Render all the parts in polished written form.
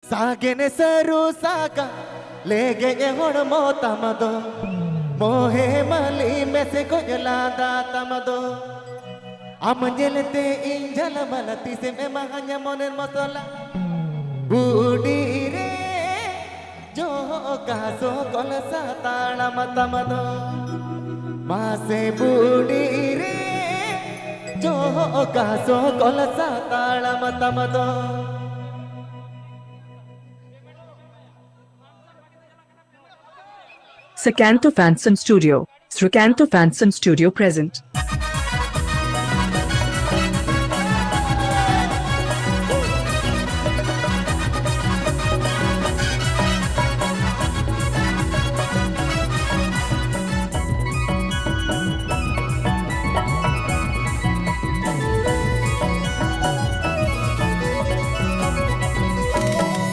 ಸಾಗೆನೆ ಸರು ಸಾಕ ಲೇಗೆಗೆ ಹೊಣಮೋ ತಮದೋ ಮೋಹೆ ಮಲಿ ಮೆಸೆ ಕೊಯಲಾದ ತಮದೋ ಅಮಂಜಲತೆ ಇಂಜಲ ಮಲತಿ ಸೆ ಮೆ ಮಹನ್ಯ ಮೊನೆರ್ ಮಸಲ ಬೂಡಿ ರೇ ಜೋ ಕಾಸೋ ಕೊಲಸ ತಾಳಮ ತಮದೋ ಮಾಸೆ ಬೂಡಿ ರೇ ಜೋ ಕಾಸೋ ಕೊಲಸ ತಾಳಮ ತಮದೋ Srikanto Fanson Studio. Srikanto Fanson Studio present.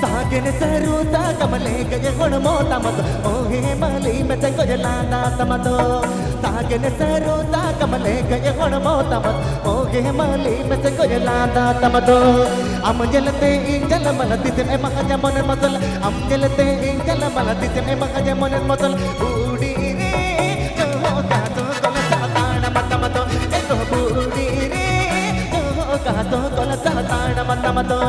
ಸಾಗೆನೆ ಸರುತ ಕಮಲೆ ಗಯ ಹೊಣಮೋ ತಮದೋ ಮೋಹೆ ಮಲಿ ಮೆಸೆ ಕೊಯಲಾದ ತಮದೋ ಸಾಗೆನೆ ಸರುತ ಕಮಲೆ ಗಯ ಹೊಣಮೋ ತಮದೋ ಮೋಹೆ ಮಲಿ ಮೆಸೆ ಕೊಯಲಾದ ತಮದೋ ಅಮಂಜಲತೆ ಇಂಜಲ ಮಲತಿ ಸೆ ಮೆ ಮಹಜ ಮೊನೆರ್ ಮಸಲ ಅಮಂಜಲತೆ ಇಂಜಲ ಮಲತಿ ಸೆ ಮೆ ಮಹಜ ಮೊನೆರ್ ಮಸಲ ಬೂಡಿ ರೇ ಜೋ ಕಾಸೋ ಕೊಲಸ ತಾಳಮ ತಮದೋ ಎಸೋ ಬೂಡಿ ರೇ ಜೋ ಕಾಸೋ ಕೊಲಸ ತಾಳಮ ತಮದೋ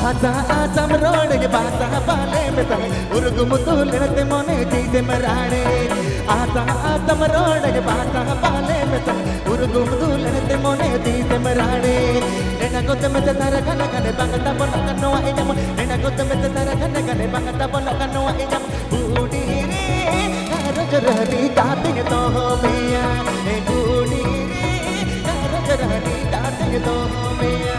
आजा आजम रोड के बासा बाले में तने उर्गु मुतुलते मोने जीते मराणे आजा आजम रोड के बासा बाले में तने उर्गु मुतुलते मोने जीते मराणे नेना गोते में तारा कने कने बंगता बन कनो एजम नेना गोते में तारा कने कने बंगता बन कनो एजम बूडी रे कारज रहनी दाते तो मिया ए बूडी रे कारज रहनी दाते तो मिया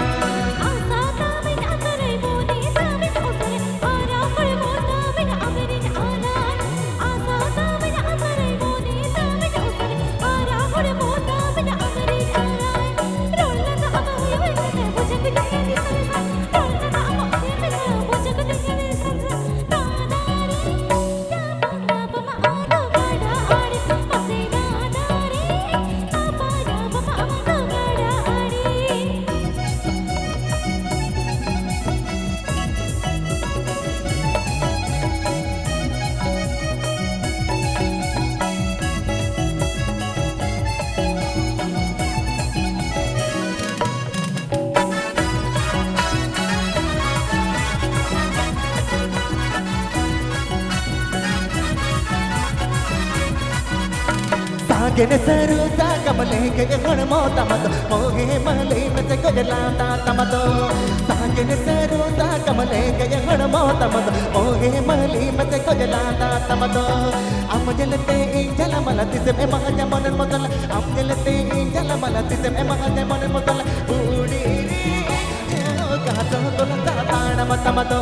ಸಾಗೆನೆ ಸರುತ ಕಮಲೆ ಗಯ ಹೊಣಮೋ ತಮದೋ ಮೋಹೆ ಮಲಿ ಮೆಸೆ ಕೊಯಲಾದ ತಮದೋ ಸಾಗೆನೆ ಸರುತ ಕಮಲೆ ಗಯ ಹೊಣಮೋ ತಮದೋ ಮೋಹೆ ಮಲಿ ಮೆಸೆ ಕೊಯಲಾದ ತಮದೋ ಅಮಜಲತೆ ಇಂಜಲ ಮಲತಿ ಸೆ ಮೆ ಮಹಜ ಮೊನೆರ್ ಮಸಲ ಅಮಜಲತೆ ಇಂಜಲ ಮಲತಿ ಸೆ ಮೆ ಮಹಜ ಮೊನೆರ್ ಮಸಲ ಬೂಡಿ ರೇ ಜೋ ಕಾಸೋ ಕೊಲಸ ತಾಳಮ ತಮದೋ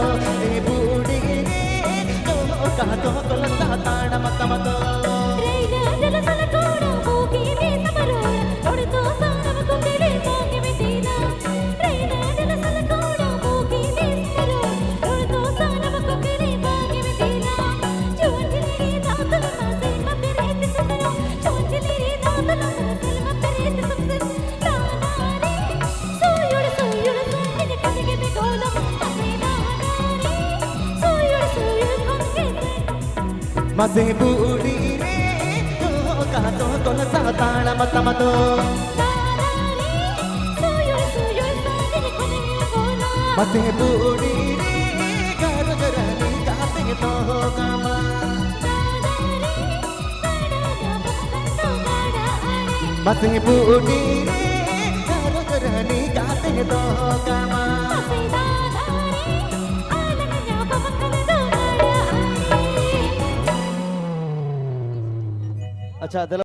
ಏ ಬೂಡಿ ರೇ ಜೋ ಕಾಸೋ ಕೊಲಸ ತಾಳಮ ತಮದೋ मसे बूडी रे जो कासो कोलस ताळम तमदो मसे बूडी रे कारज रहनी दाते तो गमा Masih budi रहनी गाते दो कामा अच्छा